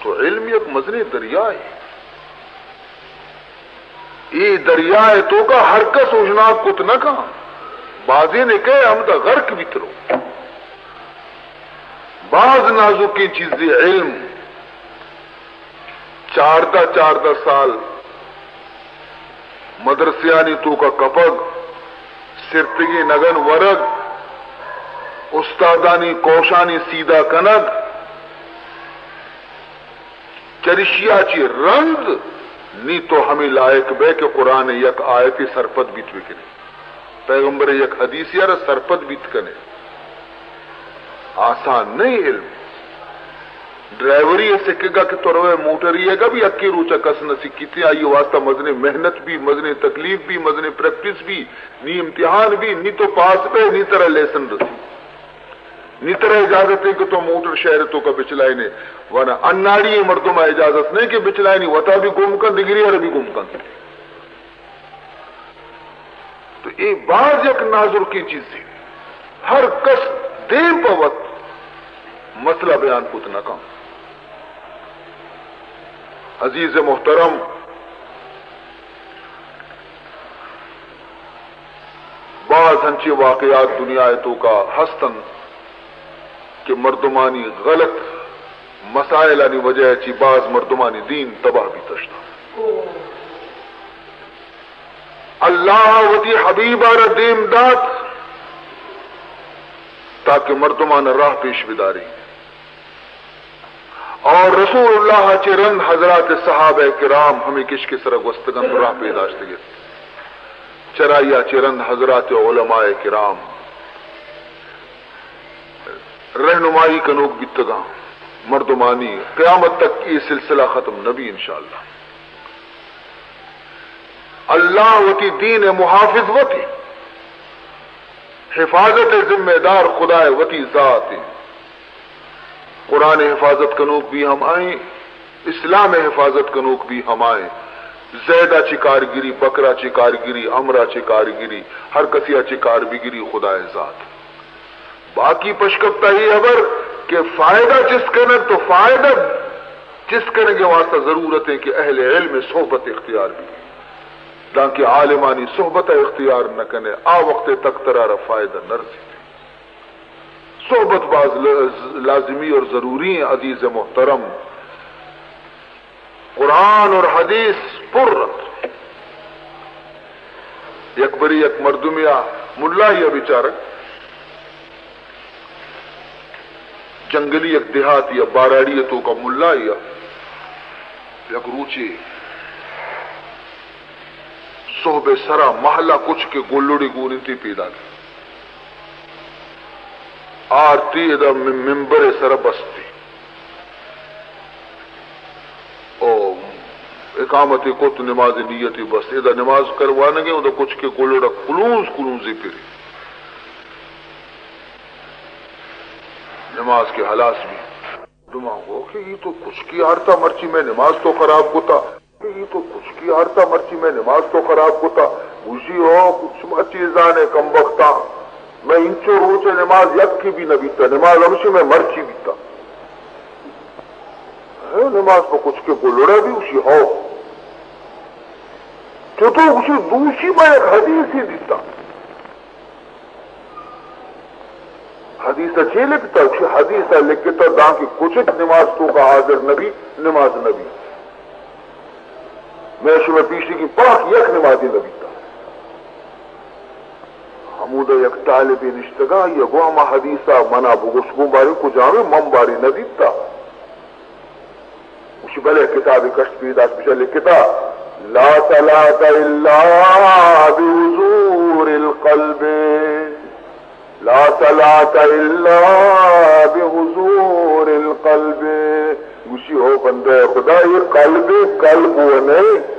تو علم یک مزنی دریا ہے، یہ دریا ہے تو کا ہر کس اجناب کت نہ کہاں بازی نے کہے ہم دا غرق بھی ترو بعض نازکی چیزیں علم 14 سال مدرسیانی تو کا کپگ سرتگی نگن ورگ استادانی کوشانی سیدھا کنگ چرشیا چی رند نی تو ہمیں لائق بے کہ قرآن یک آیتی سرپت بیت بکنے پیغمبر یک حدیث یار سرپت بیت کنے آسان نہیں علم ڈرائیوری سکے گا کہ تو روے موٹری ہے گا بھی اکی روچا کس نہ سکی تھی آئی واسطہ مزنے محنت بھی مزنے تکلیف بھی مزنے پریکٹس بھی نی امتحان بھی نی تو پاس پہ نی طرح لیسن رسی نی طرح اجازت ہے کہ تو موٹر شہر تو کا بچلائی نے ورنہ اناڑی مردوں میں اجازت نہیں کہ بچلائی نہیں وطا بھی گم کن دگری اور بھی گم کن تو یہ بعض یک ناظر کی چیز تھی ہر کس دے پوت مسئلہ بیان پتنا کام عزیز محترم بعض ہنچے واقعات دنیا تو کا ہستن کہ مردمانی غلط مسائل آنی وجہ چی بعض مردمانی دین تباہ بھی تشتا اللہ وتی حبیب آرہ دیم دات تاکہ مردمان راہ پیش بداری اور رسول اللہ چرند حضرات صحابہ کرام ہمیں کش کے سرگ وستگن راہ پیداشت گئے چرائیا چرند حضرات علماء کرام رہنمائی کنوک بیتگاں مردمانی قیامت تک یہ سلسلہ ختم نبی انشاءاللہ اللہ وتی دین محافظ وتی حفاظت ذمہ دار خدا وتی ذات قرآن حفاظت کنوک بھی ہم آئیں اسلام حفاظت کنوک بھی ہم آئیں زیدہ چی کارگری بکرا چی کارگری امرا چی کارگری ہر کسیا چی کارگری خدا ذات باقی پشکپتا ہی خبر کہ فائدہ جس کرنے تو فائدہ جس کرنے کے واسطہ ضرورت ہے کہ اہل علم صحبت اختیار بھی تاکہ عالمانی صحبت اختیار نہ کنے آ وقت تک ترارا فائدہ نہ رسی صحبت باز لازمی اور ضروری ہے عزیز محترم قرآن اور حدیث پرت یک بری یک مردمیا ملا یا بیچارک جنگلی یک دیہات یا باراڑیتوں کا ملا یا یک روچی صحب سرا محلہ کچھ کے گولوڑی گونتی پیدا کی آرتی ادا ممبر سر بستی او اقامتی کو تو نماز نیتی بس ادا نماز کروانے گے ادا کچھ کے گولوڑا کلونزی پیری نماز کے حلاس بھی دماغ ہو کہ یہ تو کچھ کی آرتا مرچی میں نماز تو خراب ہوتا یہ تو کچھ کی آرتا مرچی میں نماز تو خراب ہوتا خوشی ہو کچھ چیزانے کم وقتا میں انچو روچے نماز یک کی بھی نہ بیتا نماز ہمشی میں مرچی بیتا نماز پہ کچھ کے گلڑے بھی اسی ہو تو اسی دوسری میں ایک حدیث ہی دیتا حدیث اچھی لکھتا اسی حدیث لکھتا داں کی کچھ نماز تو کا حاضر نبی نماز نبی میں شمع پیشی کی پاک یک نمازی نبی تا حمودہ یک طالب نشتگا یہ گوہما حدیثہ منا بگشگوں باری کو جامع من باری نبی تا اسی بلے کتاب کشت پیداش بشا لکھتا لا صلاة الا بحضور القلب لا صلاة الا بحضور القلب اسی ہو بندہ خدا یہ قلب وہ نہیں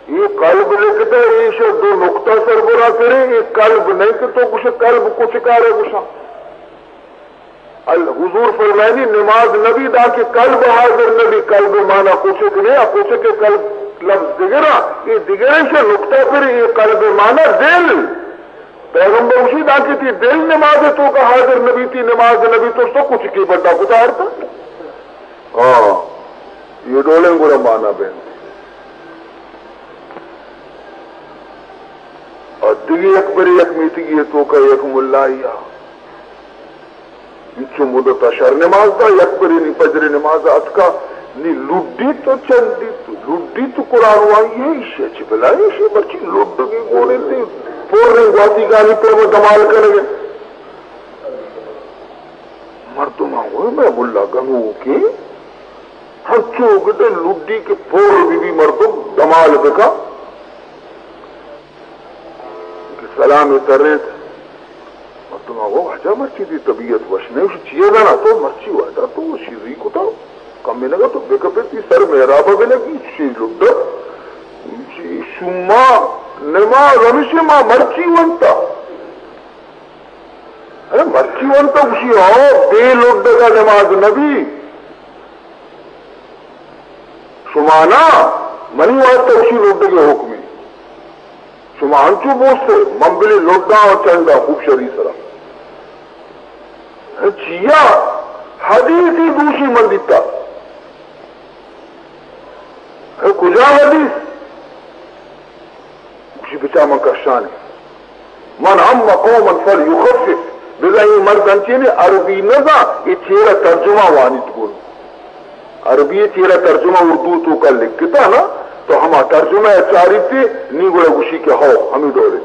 یہ قلب لکھتا ہے یہ شو دو نقطہ سربراہ کرے یہ قلب نہیں کہ تو کچھ قلب کو چکارے گشا حضور فرمائنی نماز نبی دا کہ قلب حاضر نبی قلب مانا کچھ نہیں کچھ کے قلب لفظ دگرہ یہ دگرہ سے نقطہ پر یہ قلب مانا دل پیغمبر اسی دا کی تھی دل نماز تو کا حاضر نبی تھی نماز نبی تو کچھ کی بڑا کچھ آرتا ہاں یہ ڈولیں گوڑا مانا بین اور دیگی اکبری یک میتگی تو کا یک ملائیا انچو مدت اشار نماز دا یکبری نی پجر نماز اتکا نی لڈی تو چندی تو لڈی تو قرآن وائی ہے اسے چی بلائی اسے بچی لڈی گوڑے تھی پور رنگ واتی گانی پر وہ دمال کرنے مردم آئے میں ملا گنو کی ہر چوکتے لڈی کے پور بھی مردم دمال بکا سلام کر رہے تھے مردم آئے وجہ مرچی دی طبیعت وشنے اسے چیئے گا نا تو مرچی وجہ تو وہ شیزی کو تھا کم میں لگا تو بیکا پیتی سر محرابہ بھی لگی شی لڈا شما نما رمشی ما مرچی ونتا مرچی ونتا اسی آؤ بے لڈا کا نماز نبی شمانا منی واسطہ اسی لوڈے کے حکمی شما انچو بوستے منگلی لوڈا اور چنڈا خوب شری سرا چیا حدیثی دوسری من دیتا کجا حدیث اسی بچا من کا شان ہے من ہم قوما فلیخفف بذا یہ مرد انچی نے عربی نزا یہ تیرا ترجمہ وانی تقول عربی تیرا ترجمہ اردو تو کا لکھتا نا تو ہما ترجمہ چاری تھی نی گوڑے گوشی کے ہو ہمیں ڈولے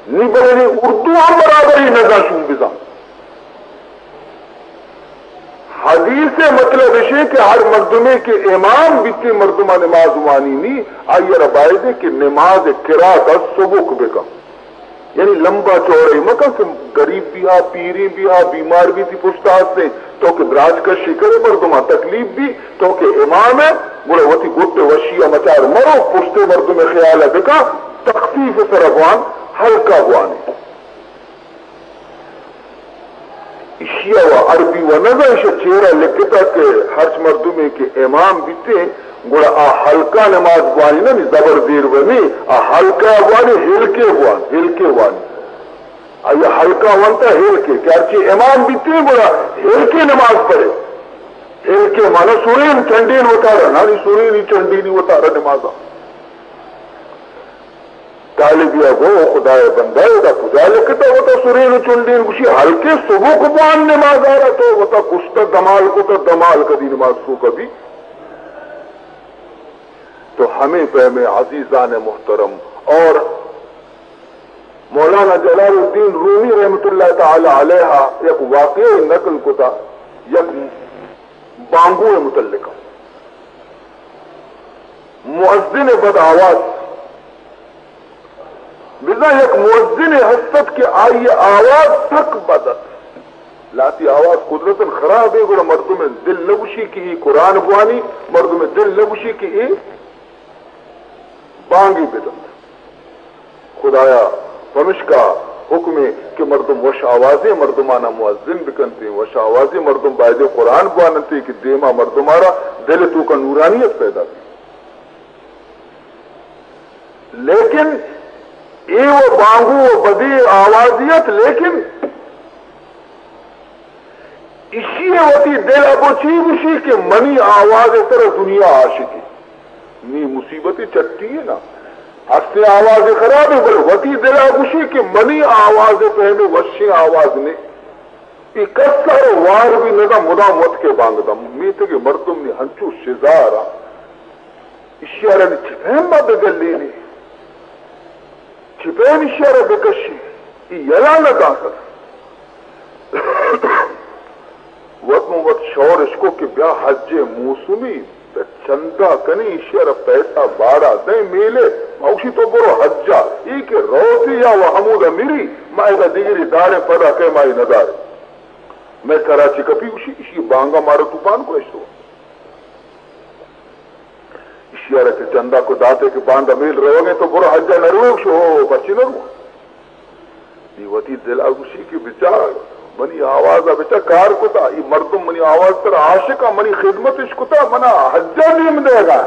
نی بلے اردو ہم برابر ہی نزا شون بزا حدیث مطلب ہے کہ ہر مردمے کے امام بیتی مردمہ نماز وانی نی آئیے ربائے دے کہ نماز قرات سبک بکا یعنی لمبا چوڑے مکہ کہ غریب بھی ہا پیری بھی ہا بیمار بھی تھی پشتاز سے تو کہ دراج کا شکر مردمہ تکلیف بھی تو کہ امام ہے بڑے وطی گھٹے وشیع مچار مرو پشتے مردم خیال ہے بکا تخفیف سر افوان ہلکا افوانے اشیاء و عربی و نظر اشیاء چہرہ لکھتا کہ ہرچ مردمے کے امام بیتے گوڑا ہلکا نماز بوانی نا زبر دیر بنی ہلکا بوانی ہلکے بوانی آیا ہلکا وانتا ہلکے کیارچہ امام بیتے گوڑا ہلکے نماز پڑھے ہلکے مانا سورین چنڈین وطارا نانی سورینی چنڈینی وطارا نمازا طالبیا گو خدا بندہ دا کجا لکھتا ہوتا سورین چنڈین کشی ہلکے صبح کو بوان نماز آ رہا تو ہوتا کشتا دمال کو تا دمال کدی نماز کو کبھی تو ہمیں فہم عزیزان محترم اور مولانا جلال الدین رومی رحمت اللہ تعالی علیہ ایک واقعی نقل کو تھا یک بانگو متعلقہ مؤذن بد آواز بزا یک مؤذن حسد کے آئی آواز تک بدت لاتی آواز قدرتاً خراب ہے گوڑا مردم دل لگوشی کی ہی قرآن بوانی مردم دل لگوشی کی ہی بانگی بدت خدایا پمش کا حکم ہے کہ مردم وش آوازیں مردمانہ مؤذن بکنتے وش آوازیں مردم باید قرآن بوانتے کہ دیما مردمارا دل تو کا نورانیت پیدا کی لیکن اے وہ بانگو و بدی آوازیت لیکن اسی ہوتی دل ابو چیب اسی کہ منی آواز طرح دنیا عاشقی نی مصیبتی چٹی ہے نا ہستے آواز خراب ہے بل وتی دل ابوشی کہ منی آواز پہنے وشی آواز نے یہ کسر وار بھی نگا مدام وط کے بانگتا میتے کہ مردم نے ہنچو شزارا اشیارہ نے چھپین با بگل لینی چھپین اشیارہ بکشی یہ یلا لگا کر وقت وقت شور اس کو کہ بیا حج موسمی چندہ کنی اشیارہ پیسہ بارا دیں میلے موشی تو برو حجا ای کہ روتی یا وہ حمود امیری مائے گا دیگری دارے پدا کہ مائی ندارے میں کراچی کپی اسی بانگا مارا توپان کو اشتو اشیارہ کہ چندہ کو داتے کہ باندہ میل رہو گے تو برو حجا نروے شو بچی نرو دیوتی دل اگوشی کی بچار منی آواز بچا کار کو تا یہ مردم منی آواز تر عاشقہ منی خدمت اشکتا منا حجا دیم دے گا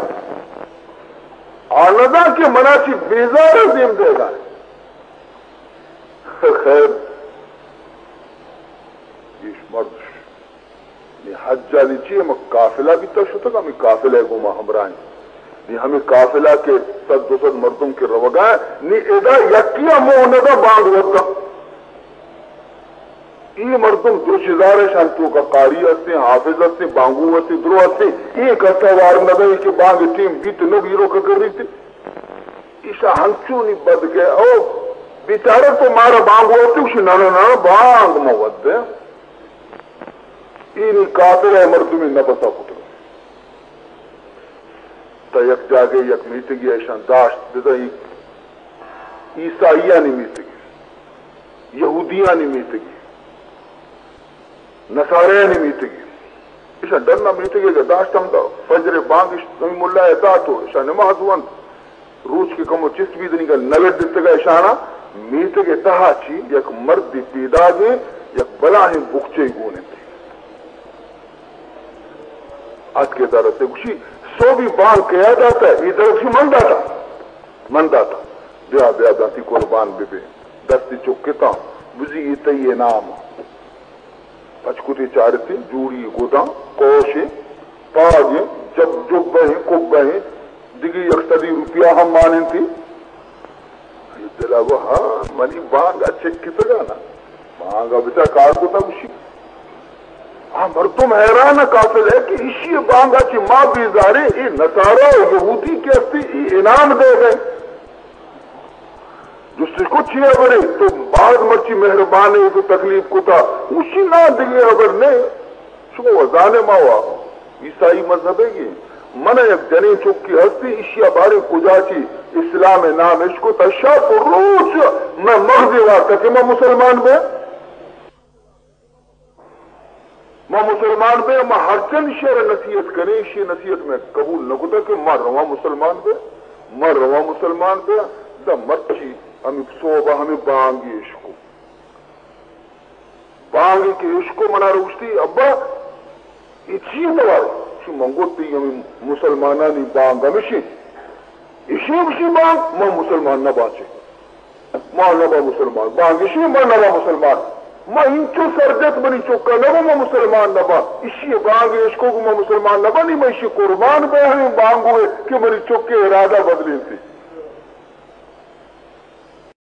آلدہ کے منا چی بیزار دیم دے گا خیر حج نیچے ہم قافلہ بھی تشتہ ہمیں قافلہ گما ہمراہیں نی ہمیں قافلہ کے 100-200 مردم کے روگائیں نی ادا یکیا مہندا بانگ وقتا یہ مردم دو شزار شانتوں کا قاری ہستے حافظ ہستے بانگو ہستے درو ہستے یہ کرتا وار ندائی کہ بانگ ٹیم بیت نو گیرو کا کر رہی تھی ایسا ہنچو نہیں بد گئے او بیچارہ تو مارا بانگ ہوتی اسی نانا بانگ موت دے یہ قاتل ہے مردمی نہ بتا پتر تا یک جاگے یک میتگی ایشان داشت دیتا عیسائیہ نہیں میتگی یہودیاں نہیں میتگی نصاریہ نہیں میتگی ایشان ڈرنا میتگی کہ داشت ہم دا فجر بانگ نمی ملا اطاعت ہو ایشان نماز ہوان روچ کے کمو چست بھی دنی کا نلٹ دیتا گا ایشانا میتگی تہا چی یک مرد دی پیدا گے یک بلاہیں بکچے گونے تھی آج کے طرح سے کچھ سو بھی بان کیا جاتا ہے ادھر سے مندہ تھا بیا داتی قربان بے بے دستی چکتا بزی ایتی نام پچکوتی چارتی جوڑی گودا کوشی پاگی جب جب بہیں کب بہیں دیگی یکتدی روپیہ ہم مانیں تھی دلا وہ ہاں منی بانگا چک کتا گا نا بانگا بچا کار کو تا کچھ مردم حیران قافل ہے کہ اسی بانگا چی ماں بیزارے ای نصارہ و یہودی کے استی ای انعام دے گئے جس سے کچھ ہے بڑے تو بعض مرچی مہربانے کو تکلیف کو تھا اسی نہ دیگے اگر نہیں شکو وزانے ماوا عیسائی مذہب ہے یہ من ایک جنین چک کی ہستی اشیا بارے کجا چی اسلام نام اشکو تشا کو روچ میں مغزی وارتا کہ میں مسلمان میں ماں مسلمان بے ماں ہر چند شہر نصیحت کریں اسی نصیحت میں قبول نہ ہوتا کہ ماں رواں مسلمان بے دا مرچی ہمیں صوبہ ہمیں بانگی عشقو بانگی کے عشقو منا روشتی ابا یہ چیز دوارے اسی منگوتی ہمیں مسلمانانی بانگ ہمیشی اسی بانگ ماں مسلمان نہ باچے ماں نبا مسلمان بانگ اسی ماں نبا مسلمان ماں انچو سرجت بنی چکا نبا ماں مسلمان نبا اسی بانگ عشقو کو ماں مسلمان نبا نہیں میں اسی قربان بے ہمیں بانگ ہوئے کہ منی چکے ارادہ بدلی تھی